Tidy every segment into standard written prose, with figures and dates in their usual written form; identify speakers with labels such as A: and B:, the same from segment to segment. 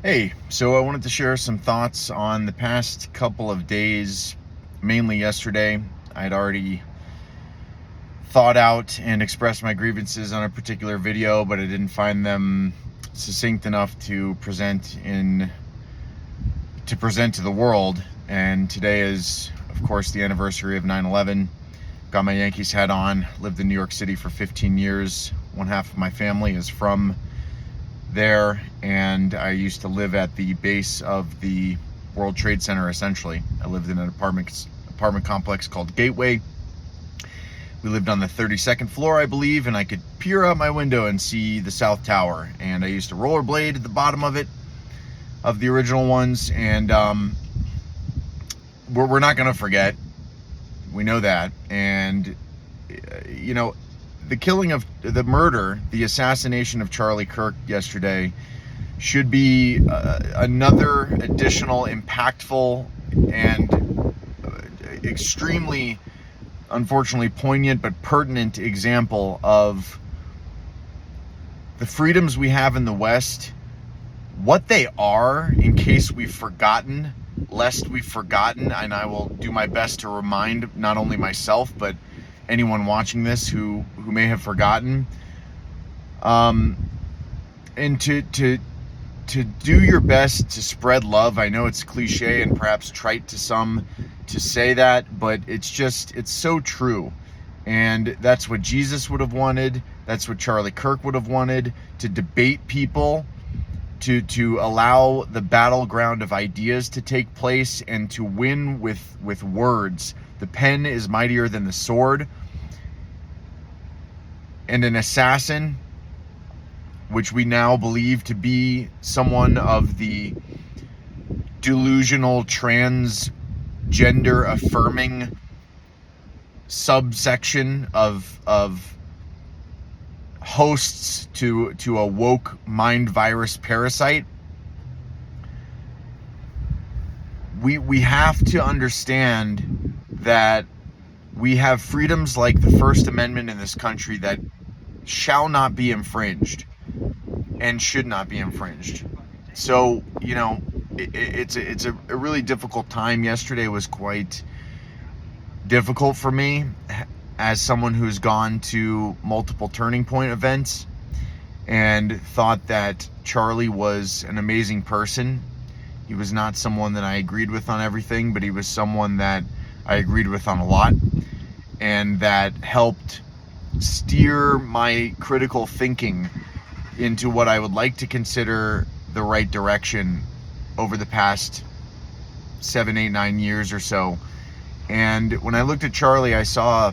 A: Hey, so I wanted to share some thoughts on the past couple of days, mainly yesterday. I'd already thought out and expressed my grievances on a particular video, but I didn't find them succinct enough to present to the world. And today is, of course, the anniversary of 9/11. Got my Yankees hat on, lived in New York City for 15 years. One half of my family is from there, and I used to live at the base of the World Trade Center. Essentially, I lived in an apartment complex called Gateway. We lived on the 32nd floor, I believe, and I could peer out my window and see the South Tower. And I used to rollerblade at the bottom of it, of the original ones. And we're not going to forget. We know that. And you know, the murder, the assassination of Charlie Kirk yesterday should be another additional impactful and extremely, unfortunately, poignant but pertinent example of the freedoms we have in the West, what they are, in case we've forgotten, lest we've forgotten. And I will do my best to remind not only myself, but anyone watching this who may have forgotten. And to do your best to spread love. I know it's cliche and perhaps trite to some to say that, but it's so true. And that's what Jesus would have wanted. That's what Charlie Kirk would have wanted, to debate people, to allow the battleground of ideas to take place, and to win with words. The pen is mightier than the sword. And an assassin, which we now believe to be someone of the delusional transgender affirming subsection of hosts to a woke mind virus parasite. We have to understand that we have freedoms like the First Amendment in this country that shall not be infringed and should not be infringed. So, it's a really difficult time. Yesterday was quite difficult for me as someone who's gone to multiple turning point events and thought that Charlie was an amazing person. He was not someone that I agreed with on everything, but he was someone that I agreed with on a lot, and that helped steer my critical thinking into what I would like to consider the right direction over the past 7, 8, 9 years or so. And when I looked at Charlie, I saw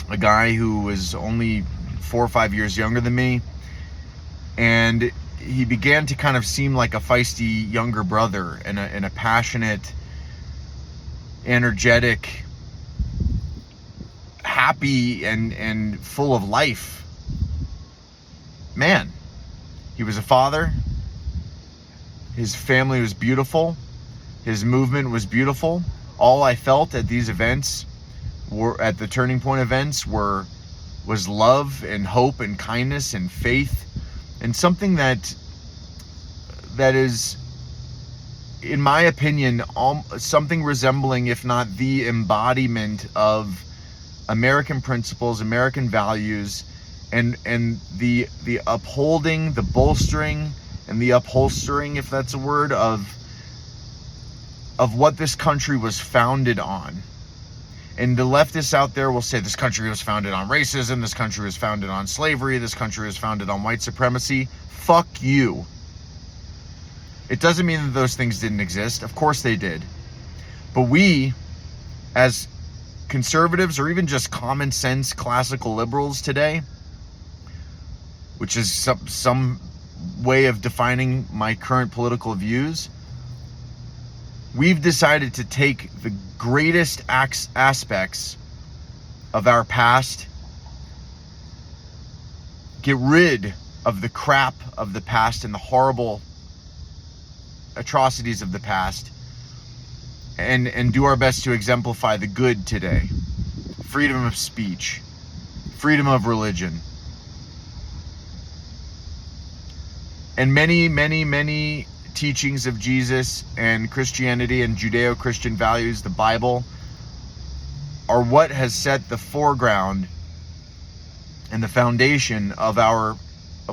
A: a guy who was only 4 or 5 years younger than me, and he began to kind of seem like a feisty younger brother, and a passionate, energetic, happy, and full of life man. He was a father. His family was beautiful. His movement was beautiful. All I felt at these events, at the turning point events, was love and hope and kindness and faith, and something that is, in my opinion, something resembling, if not the embodiment of American principles, American values, and the upholding, the bolstering, and the upholstering, if that's a word, of what this country was founded on. And the leftists out there will say this country was founded on racism, this country was founded on slavery, this country was founded on white supremacy. Fuck you. It doesn't mean that those things didn't exist. Of course they did. But we, as conservatives, or even just common sense classical liberals today, which is some way of defining my current political views, we've decided to take the greatest aspects of our past, get rid of the crap of the past and the horrible atrocities of the past, and do our best to exemplify the good today. Freedom of speech, freedom of religion, and many, many, many teachings of Jesus and Christianity and Judeo-Christian values, the Bible, are what has set the foreground and the foundation of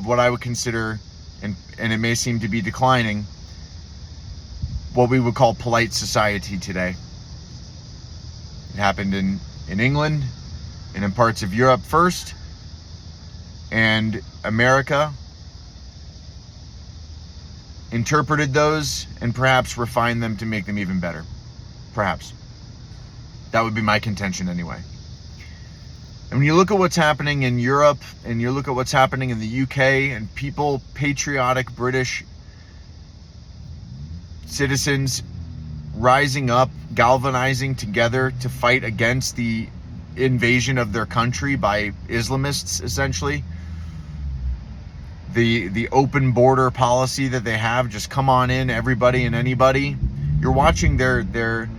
A: what I would consider, and it may seem to be declining, what we would call polite society today. It happened in England and in parts of Europe first, and America interpreted those and perhaps refined them to make them even better. Perhaps. That would be my contention anyway. And when you look at what's happening in Europe, and you look at what's happening in the UK, and people, patriotic British citizens rising up, galvanizing together to fight against the invasion of their country by Islamists, essentially. The open border policy that they have, just come on in, everybody and anybody. You're watching their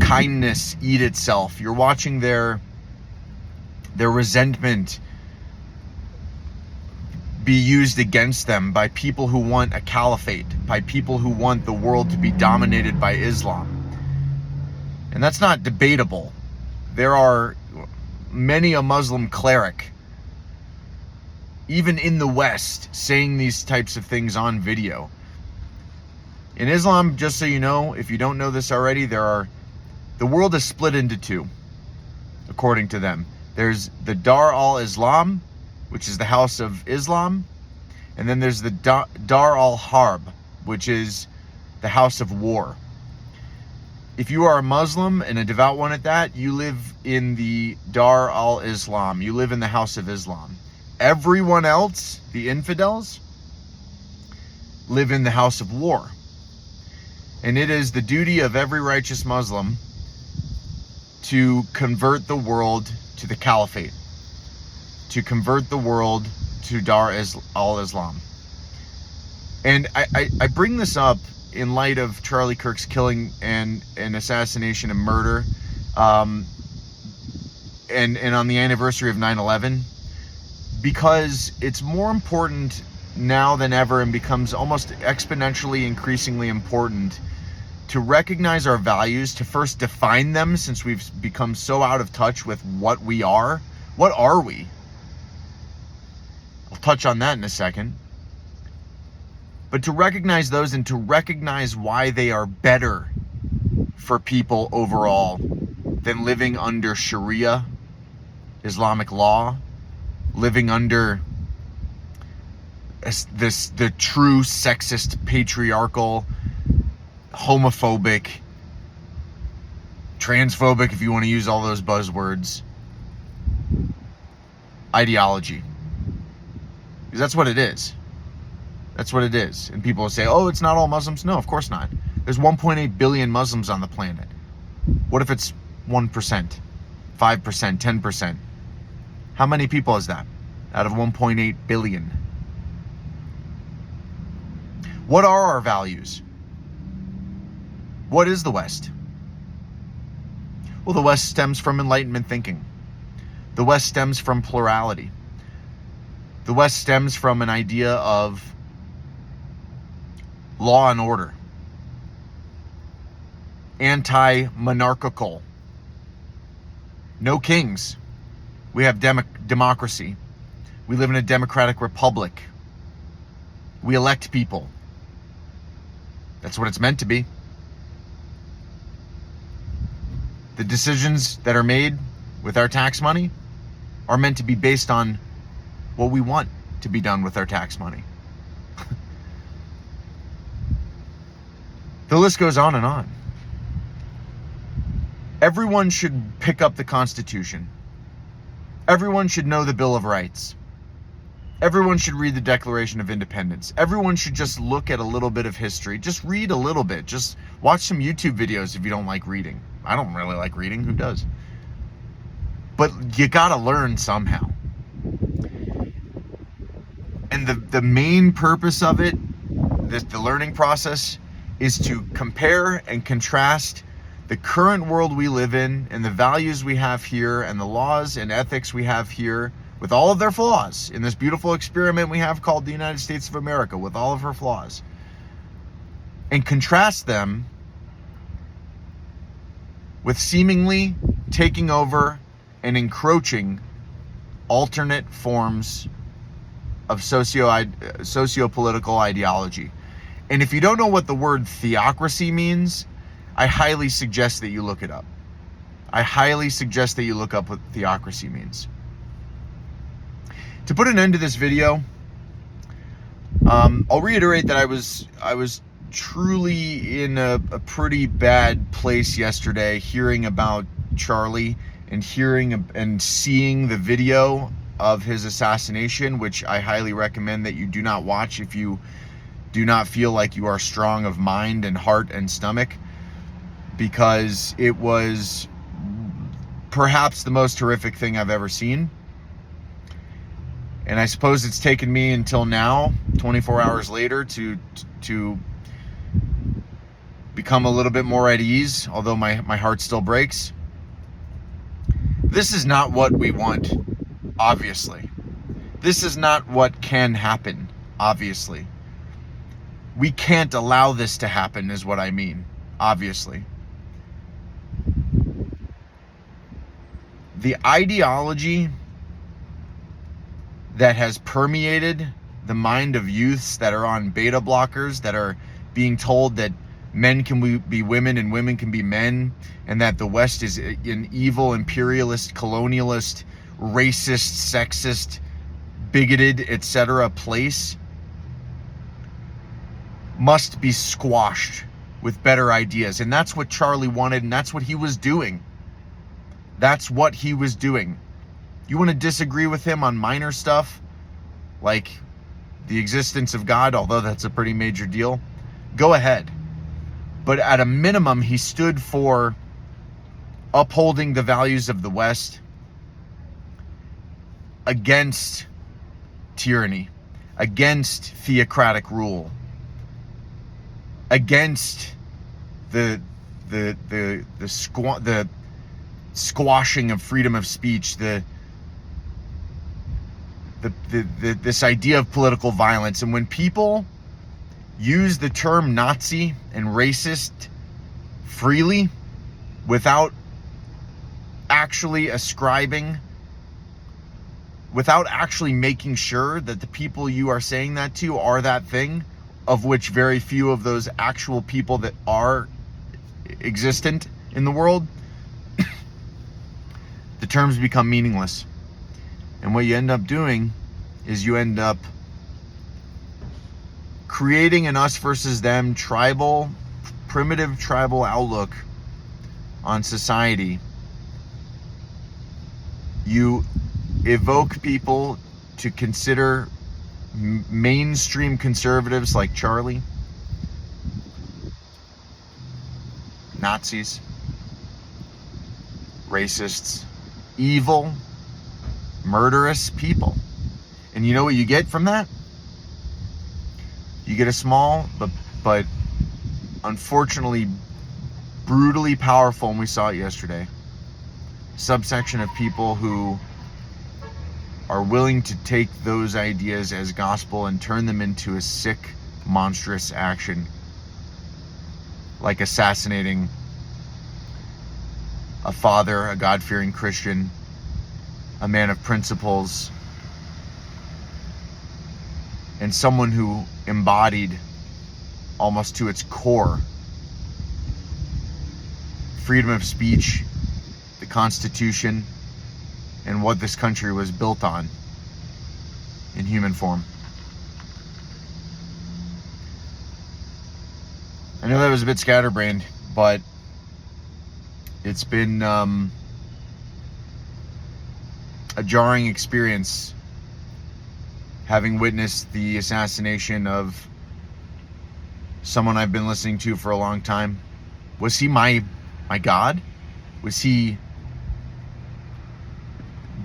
A: kindness eat itself. You're watching their resentment be used against them by people who want a caliphate, by people who want the world to be dominated by Islam. And that's not debatable. There are many a Muslim cleric, even in the West, saying these types of things on video. In Islam, just so you know, if you don't know this already, the world is split into two, according to them. There's the Dar al-Islam, which is the House of Islam, and then there's the Dar al-Harb, which is the House of War. If you are a Muslim and a devout one at that, you live in the Dar al-Islam. You live in the House of Islam. Everyone else, the infidels, live in the House of War. And it is the duty of every righteous Muslim to convert the world to the caliphate, to convert the world to Dar al-Islam. And I bring this up in light of Charlie Kirk's killing and assassination and murder, and on the anniversary of 9/11, because it's more important now than ever, and becomes almost exponentially increasingly important to recognize our values, to first define them, since we've become so out of touch with what we are. What are we? I'll touch on that in a second. But to recognize those, and to recognize why they are better for people overall than living under Sharia, Islamic law, living under the true sexist, patriarchal, homophobic, transphobic, if you want to use all those buzzwords, ideology. Because that's what it is. That's what it is. And people will say, oh, it's not all Muslims. No, of course not. There's 1.8 billion Muslims on the planet. What if it's 1%, 5%, 10%? How many people is that out of 1.8 billion? What are our values? What is the West? Well, the West stems from Enlightenment thinking. The West stems from plurality. The West stems from an idea of law and order. Anti-monarchical. No kings. We have democracy. We live in a democratic republic. We elect people. That's what it's meant to be. The decisions that are made with our tax money are meant to be based on what we want to be done with our tax money. The list goes on and on. Everyone should pick up the Constitution. Everyone should know the Bill of Rights. Everyone should read the Declaration of Independence. Everyone should just look at a little bit of history. Just read a little bit. Just watch some YouTube videos if you don't like reading. I don't really like reading. Who does? But you gotta learn somehow. And the main purpose of it, the learning process, is to compare and contrast the current world we live in and the values we have here and the laws and ethics we have here, with all of their flaws, in this beautiful experiment we have called the United States of America, with all of her flaws. and contrast them with seemingly taking over and encroaching alternate forms of socio-political ideology. And if you don't know what the word theocracy means, I highly suggest that you look it up. I highly suggest that you look up what theocracy means. To put an end to this video, I'll reiterate that I was truly in a pretty bad place yesterday, hearing about Charlie and hearing and seeing the video of his assassination, which I highly recommend that you do not watch if you do not feel like you are strong of mind and heart and stomach, because it was perhaps the most horrific thing I've ever seen. And I suppose it's taken me until now, 24 hours later, to become a little bit more at ease, although my heart still breaks. This is not what we want, obviously. This is not what can happen, obviously. We can't allow this to happen, is what I mean, obviously. The ideology that has permeated the mind of youths that are on beta blockers, that are being told that men can be women and women can be men, and that the West is an evil, imperialist, colonialist, racist, sexist, bigoted, etc. place, must be squashed with better ideas. And that's what Charlie wanted, and that's what he was doing. That's what he was doing. You want to disagree with him on minor stuff, like the existence of God, although that's a pretty major deal, go ahead. But at a minimum, he stood for upholding the values of the West against tyranny, against theocratic rule, against the squashing of freedom of speech, this idea of political violence. And when people use the term Nazi and racist freely without actually ascribing, without actually making sure that the people you are saying that to are that thing, of which very few of those actual people that are existent in the world, the terms become meaningless. And what you end up doing is you end up creating an us versus them tribal, primitive tribal outlook on society. You evoke people to consider mainstream conservatives like Charlie Nazis, racists, evil, murderous people. And you know what you get from that? You get a small but unfortunately brutally powerful, and we saw it yesterday, subsection of people who are willing to take those ideas as gospel and turn them into a sick, monstrous action, like assassinating a father, a God-fearing Christian, a man of principles, and someone who embodied almost to its core freedom of speech, the Constitution, and what this country was built on in human form. I know that was a bit scatterbrained, but it's been a jarring experience having witnessed the assassination of someone I've been listening to for a long time. Was he my God? Was he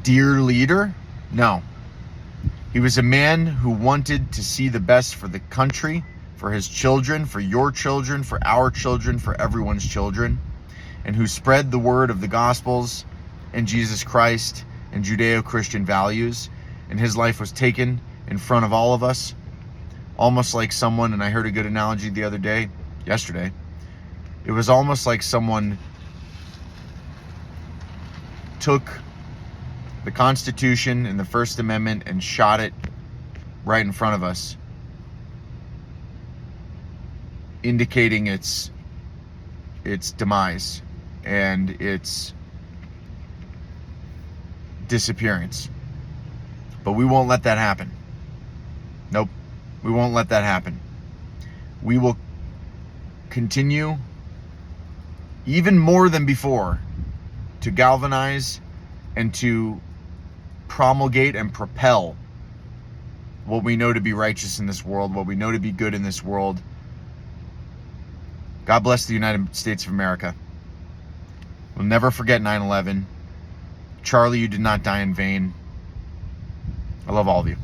A: dear leader? No. He was a man who wanted to see the best for the country, for his children, for your children, for our children, for everyone's children, and who spread the word of the Gospels and Jesus Christ and Judeo-Christian values. And his life was taken in front of all of us, almost like someone, and I heard a good analogy the other day, yesterday. It was almost like someone took the Constitution and the First Amendment and shot it right in front of us, indicating its demise and its disappearance. But we won't let that happen. Nope, we won't let that happen. We will continue, even more than before, to galvanize and to promulgate and propel what we know to be righteous in this world, what we know to be good in this world. God bless the United States of America. We'll never forget 9/11. Charlie, you did not die in vain. I love all of you.